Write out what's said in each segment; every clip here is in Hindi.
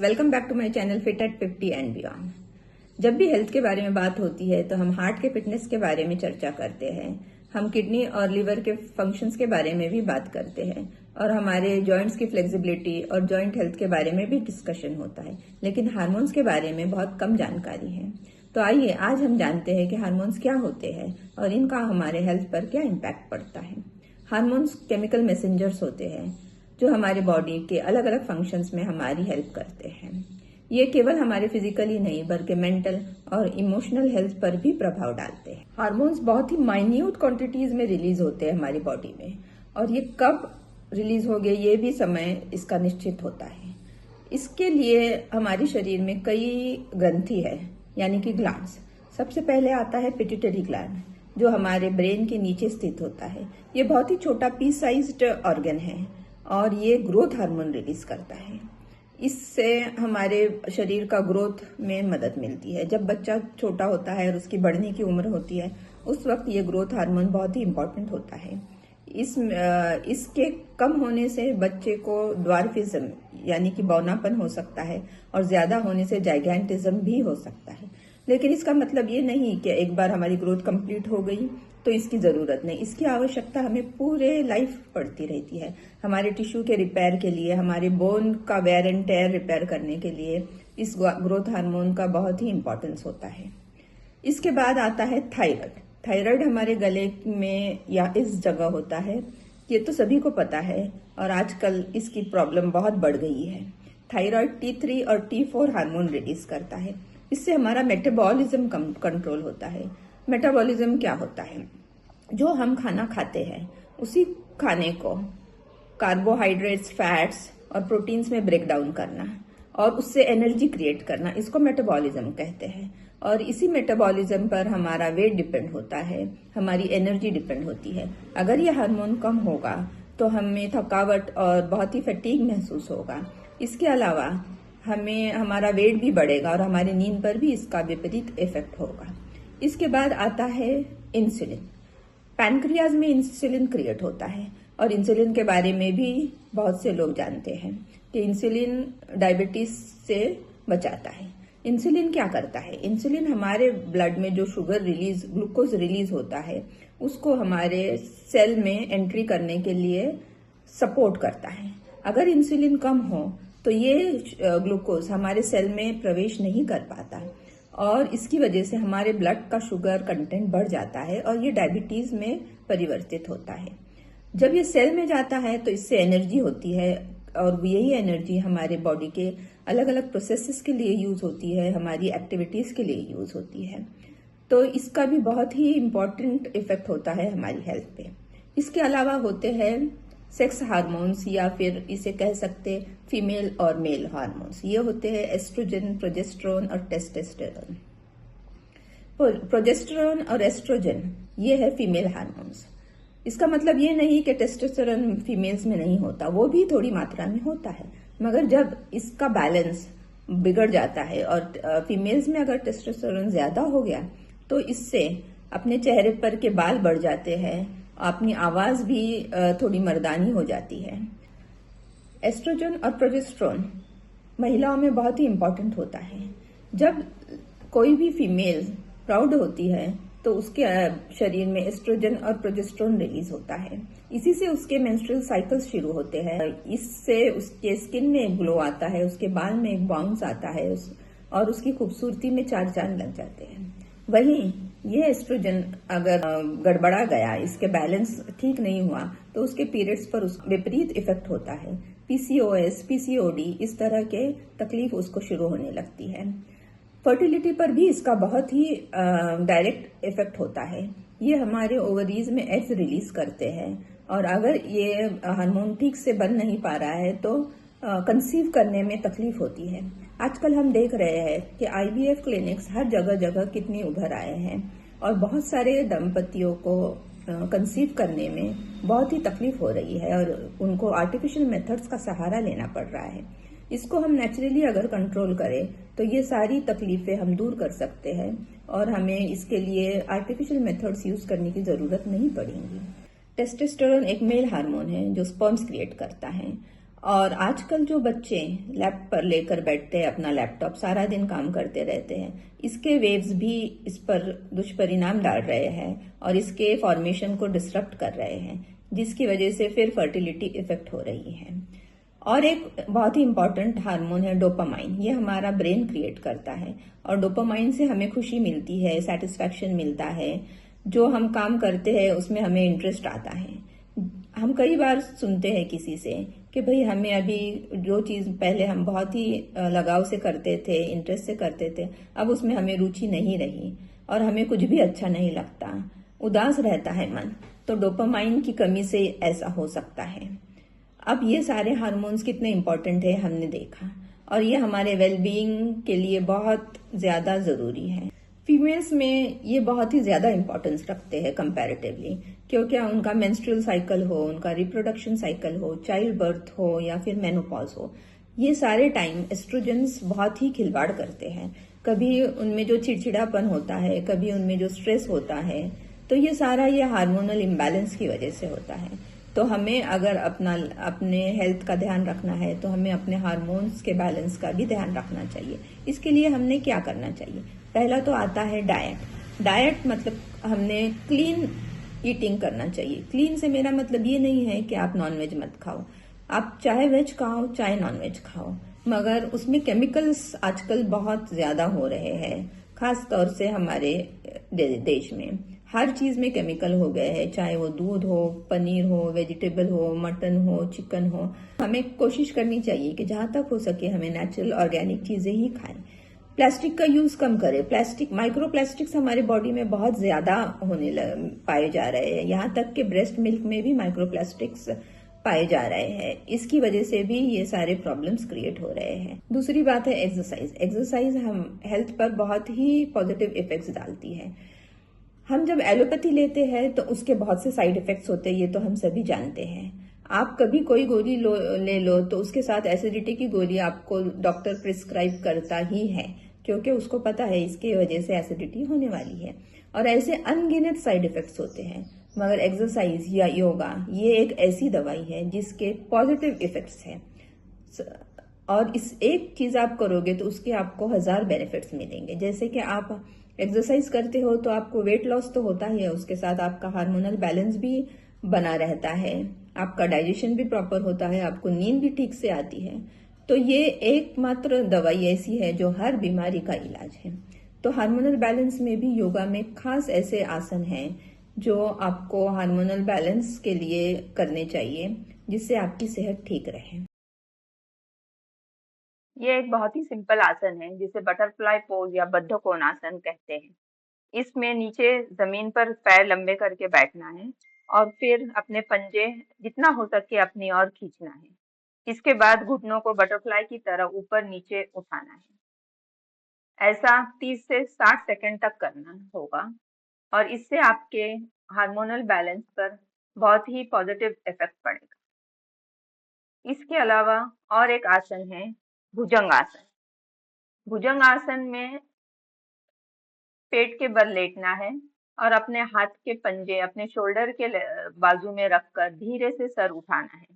Welcome back to my channel fit at 50 and beyond. जब भी हेल्थ के बारे में बात होती है तो हम हार्ट के फिटनेस के बारे में चर्चा करते हैं, हम किडनी और लिवर के फंक्शंस के बारे में भी बात करते हैं और हमारे जॉइंट्स की फ्लेक्सिबिलिटी और जॉइंट हेल्थ के बारे में भी डिस्कशन होता है, लेकिन हार्मोन्स के बारे में बहुत कम जानकारी है। तो आइए आज हम जानते हैं कि हार्मोन्स क्या होते हैं और इनका हमारे हेल्थ पर क्या इम्पैक्ट पड़ता है। हार्मोन्स केमिकल मैसेंजर्स होते हैं जो हमारे बॉडी के अलग अलग फंक्शंस में हमारी हेल्प करते हैं। ये केवल हमारे फिजिकली नहीं बल्कि मेंटल और इमोशनल हेल्थ पर भी प्रभाव डालते हैं। हार्मोन्स बहुत ही माइन्यूट क्वांटिटीज में रिलीज होते हैं हमारी बॉडी में, और ये कब रिलीज हो गए ये भी समय इसका निश्चित होता है। इसके लिए हमारे शरीर में कई ग्रंथि है, यानी कि ग्लैंड्स। सबसे पहले आता है पिट्यूटरी ग्लैंड, जो हमारे ब्रेन के नीचे स्थित होता है। ये बहुत ही छोटा पी साइज्ड ऑर्गन है और ये ग्रोथ हार्मोन रिलीज करता है। इससे हमारे शरीर का ग्रोथ में मदद मिलती है। जब बच्चा छोटा होता है और उसकी बढ़ने की उम्र होती है, उस वक्त ये ग्रोथ हार्मोन बहुत ही इम्पोर्टेंट होता है। इसके कम होने से बच्चे को ड्वार्फिज्म यानी कि बौनापन हो सकता है और ज्यादा होने से जाइगैंटिज्म भी हो सकता है। लेकिन इसका मतलब ये नहीं कि एक बार हमारी ग्रोथ कंप्लीट हो गई तो इसकी जरूरत नहीं। इसकी आवश्यकता हमें पूरे लाइफ पड़ती रहती है। हमारे टिश्यू के रिपेयर के लिए, हमारे बोन का वेयर एंड टेयर रिपेयर करने के लिए इस ग्रोथ हार्मोन का बहुत ही इंपॉर्टेंस होता है। इसके बाद आता है थायराइड। थायराइड हमारे गले में या इस जगह होता है, ये तो सभी को पता है और आजकल इसकी प्रॉब्लम बहुत बढ़ गई है। थायराइड T3 और T4 हार्मोन रिलीज करता है। इससे हमारा मेटाबॉलिज्म कंट्रोल होता है। मेटाबॉलिज्म क्या होता है? जो हम खाना खाते हैं उसी खाने को कार्बोहाइड्रेट्स, फैट्स और प्रोटीन्स में ब्रेक डाउन करना और उससे एनर्जी क्रिएट करना, इसको मेटाबॉलिज्म कहते हैं। और इसी मेटाबॉलिज्म पर हमारा वेट डिपेंड होता है, हमारी एनर्जी डिपेंड होती है। अगर ये हार्मोन कम होगा तो हमें थकावट और बहुत ही फटीग महसूस होगा। इसके अलावा हमें हमारा वेट भी बढ़ेगा और हमारी नींद पर भी इसका विपरीत इफेक्ट होगा। इसके बाद आता है इंसुलिन। पैनक्रियाज में इंसुलिन क्रिएट होता है और इंसुलिन के बारे में भी बहुत से लोग जानते हैं कि इंसुलिन डायबिटीज से बचाता है। इंसुलिन क्या करता है? इंसुलिन हमारे ब्लड में जो शुगर रिलीज, ग्लूकोज रिलीज होता है, उसको हमारे सेल में एंट्री करने के लिए सपोर्ट करता है। अगर इंसुलिन कम हो तो ये ग्लूकोज हमारे सेल में प्रवेश नहीं कर पाता और इसकी वजह से हमारे ब्लड का शुगर कंटेंट बढ़ जाता है और ये डायबिटीज में परिवर्तित होता है। जब ये सेल में जाता है तो इससे एनर्जी होती है और यही एनर्जी हमारे बॉडी के अलग अलग प्रोसेसेस के लिए यूज होती है, हमारी एक्टिविटीज के लिए यूज होती है। तो इसका भी बहुत ही इम्पोर्टेंट इफेक्ट होता है हमारी हेल्थ पे। इसके अलावा होते हैं सेक्स हार्मोन्स, या फिर इसे कह सकते फीमेल और मेल हार्मोन्स। ये होते हैं एस्ट्रोजन, प्रोजेस्टेरोन और टेस्टोस्टेरोन। प्रोजेस्टेरोन और एस्ट्रोजन ये है फीमेल हार्मोन्स। इसका मतलब ये नहीं कि टेस्टोस्टेरोन फीमेल्स में नहीं होता, वो भी थोड़ी मात्रा में होता है, मगर जब इसका बैलेंस बिगड़ जाता है और फीमेल्स में अगर टेस्टोस्टेरोन ज्यादा हो गया तो इससे अपने चेहरे पर के बाल बढ़ जाते हैं, अपनी आवाज भी थोड़ी मर्दानी हो जाती है। एस्ट्रोजन और प्रोजेस्टेरोन महिलाओं में बहुत ही इंपॉर्टेंट होता है। जब कोई भी फीमेल प्राउड होती है तो उसके शरीर में एस्ट्रोजन और प्रोजेस्टेरोन रिलीज होता है। इसी से उसके मेंस्ट्रुअल साइकिल्स शुरू होते हैं। इससे उसके स्किन में एक ग्लो आता है, उसके बाल में एक बाउंस आता है और उसकी खूबसूरती में चार चांद लग जाते हैं। वहीं ये एस्ट्रोजन अगर गड़बड़ा गया, इसके बैलेंस ठीक नहीं हुआ, तो उसके पीरियड्स पर उस विपरीत इफेक्ट होता है। PCOS, PCOD इस तरह के तकलीफ उसको शुरू होने लगती है। फर्टिलिटी पर भी इसका बहुत ही डायरेक्ट इफेक्ट होता है। ये हमारे ओवरीज में एग्स रिलीज करते हैं और अगर ये हार्मोन ठीक से बन नहीं पा रहा है तो कंसीव करने में तकलीफ होती है। आजकल हम देख रहे हैं कि IVF क्लिनिक्स हर जगह जगह कितने उभर आए हैं और बहुत सारे दंपतियों को कंसीव करने में बहुत ही तकलीफ हो रही है और उनको आर्टिफिशियल मेथड्स का सहारा लेना पड़ रहा है। इसको हम नेचुरली अगर कंट्रोल करें तो ये सारी तकलीफें हम दूर कर सकते हैं और हमें इसके लिए आर्टिफिशियल मेथड्स यूज करने की जरूरत नहीं पड़ेगी। टेस्टोस्टेरोन एक मेल हार्मोन है जो स्पर्म्स क्रिएट करता है और आजकल जो बच्चे लैप पर लेकर बैठते हैं अपना लैपटॉप, सारा दिन काम करते रहते हैं, इसके वेव्स भी इस पर दुष्परिणाम डाल रहे हैं और इसके फॉर्मेशन को डिसरप्ट कर रहे हैं, जिसकी वजह से फिर फर्टिलिटी इफेक्ट हो रही है। और एक बहुत ही इंपॉर्टेंट हार्मोन है डोपामाइन। ये हमारा ब्रेन क्रिएट करता है और डोपामाइन से हमें खुशी मिलती है, सेटिस्फैक्शन मिलता है। जो हम काम करते हैं उसमें हमें इंटरेस्ट आता है। हम कई बार सुनते हैं किसी से कि भाई हमें अभी जो चीज पहले हम बहुत ही लगाव से करते थे, इंटरेस्ट से करते थे, अब उसमें हमें रुचि नहीं रही और हमें कुछ भी अच्छा नहीं लगता, उदास रहता है मन। तो डोपामाइन की कमी से ऐसा हो सकता है। अब ये सारे हार्मोन्स कितने इंपॉर्टेंट है हमने देखा, और ये हमारे वेलबीइंग के लिए बहुत ज्यादा जरूरी है। फीमेल्स में ये बहुत ही ज्यादा इंपॉर्टेंस रखते हैं कंपैरेटिवली, क्योंकि उनका मेंस्ट्रुअल साइकिल हो, उनका रिप्रोडक्शन साइकिल हो, चाइल्ड बर्थ हो या फिर मेनोपॉज हो, ये सारे टाइम एस्ट्रोजन्स बहुत ही खिलवाड़ करते हैं। कभी उनमें जो चिड़चिड़ापन होता है, कभी उनमें जो स्ट्रेस होता है, तो ये सारा ये हार्मोनल इम्बैलेंस की वजह से होता है। तो हमें अगर अपने हेल्थ का ध्यान रखना है तो हमें अपने हार्मोन्स के बैलेंस का भी ध्यान रखना चाहिए। इसके लिए हमने क्या करना चाहिए? पहला तो आता है डाइट। डाइट मतलब हमने क्लीन ईटिंग करना चाहिए। क्लीन से मेरा मतलब ये नहीं है कि आप नॉनवेज मत खाओ, आप चाहे वेज खाओ चाहे नॉनवेज खाओ, मगर उसमें केमिकल्स आजकल बहुत ज्यादा हो रहे हैं, खास तौर से हमारे देश में। हर चीज में केमिकल हो गए हैं, चाहे वो दूध हो, पनीर हो, वेजिटेबल हो, मटन हो, चिकन हो। हमें कोशिश करनी चाहिए कि जहां तक हो सके हमें नेचुरल ऑर्गेनिक चीजें ही खाएं। प्लास्टिक का यूज कम करें। प्लास्टिक, माइक्रो प्लास्टिक्स हमारे बॉडी में बहुत ज्यादा पाए जा रहे हैं। यहाँ तक कि ब्रेस्ट मिल्क में भी माइक्रो प्लास्टिक्स पाए जा रहे हैं। इसकी वजह से भी ये सारे प्रॉब्लम्स क्रिएट हो रहे हैं। दूसरी बात है एक्सरसाइज। एक्सरसाइज हम हेल्थ पर बहुत ही पॉजिटिव इफेक्ट्स डालती है। हम जब एलोपैथी लेते हैं तो उसके बहुत से साइड इफेक्ट्स होते हैं, ये तो हम सभी जानते हैं। आप कभी कोई गोली ले लो तो उसके साथ एसिडिटी की गोली आपको डॉक्टर प्रिस्क्राइब करता ही है, क्योंकि उसको पता है इसके वजह से एसिडिटी होने वाली है। और ऐसे अनगिनत साइड इफेक्ट्स होते हैं, मगर एक्सरसाइज या योगा ये एक ऐसी दवाई है जिसके पॉजिटिव इफेक्ट्स हैं। और इस एक चीज आप करोगे तो उसके आपको 1000 बेनिफिट्स मिलेंगे। जैसे कि आप एक्सरसाइज करते हो तो आपको वेट लॉस तो होता ही है, उसके साथ आपका हार्मोनल बैलेंस भी बना रहता है, आपका डाइजेशन भी प्रॉपर होता है, आपको नींद भी ठीक से आती है। तो ये एकमात्र दवाई ऐसी है जो हर बीमारी का इलाज है। तो हार्मोनल बैलेंस में भी योगा में खास ऐसे आसन हैं जो आपको हार्मोनल बैलेंस के लिए करने चाहिए, जिससे आपकी सेहत ठीक रहे। ये एक बहुत ही सिंपल आसन है जिसे बटरफ्लाई पोज या बद्ध कोणासन कहते हैं। इसमें नीचे जमीन पर पैर लंबे करके बैठना है और फिर अपने पंजे जितना हो सके अपनी ओर खींचना है। इसके बाद घुटनों को बटरफ्लाई की तरह ऊपर नीचे उठाना है। ऐसा 30 से 60 सेकंड तक करना होगा और इससे आपके हार्मोनल बैलेंस पर बहुत ही पॉजिटिव इफेक्ट पड़ेगा। इसके अलावा और एक आसन है भुजंग आसन। भुजंग आसन में पेट के बल लेटना है और अपने हाथ के पंजे अपने शोल्डर के बाजू में रखकर धीरे से सर उठाना है।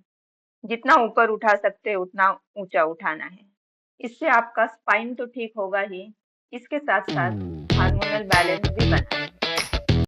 जितना ऊपर उठा सकते उतना ऊंचा उठाना है। इससे आपका स्पाइन तो ठीक होगा ही, इसके साथ साथ हार्मोनल बैलेंस भी बना रहेगा।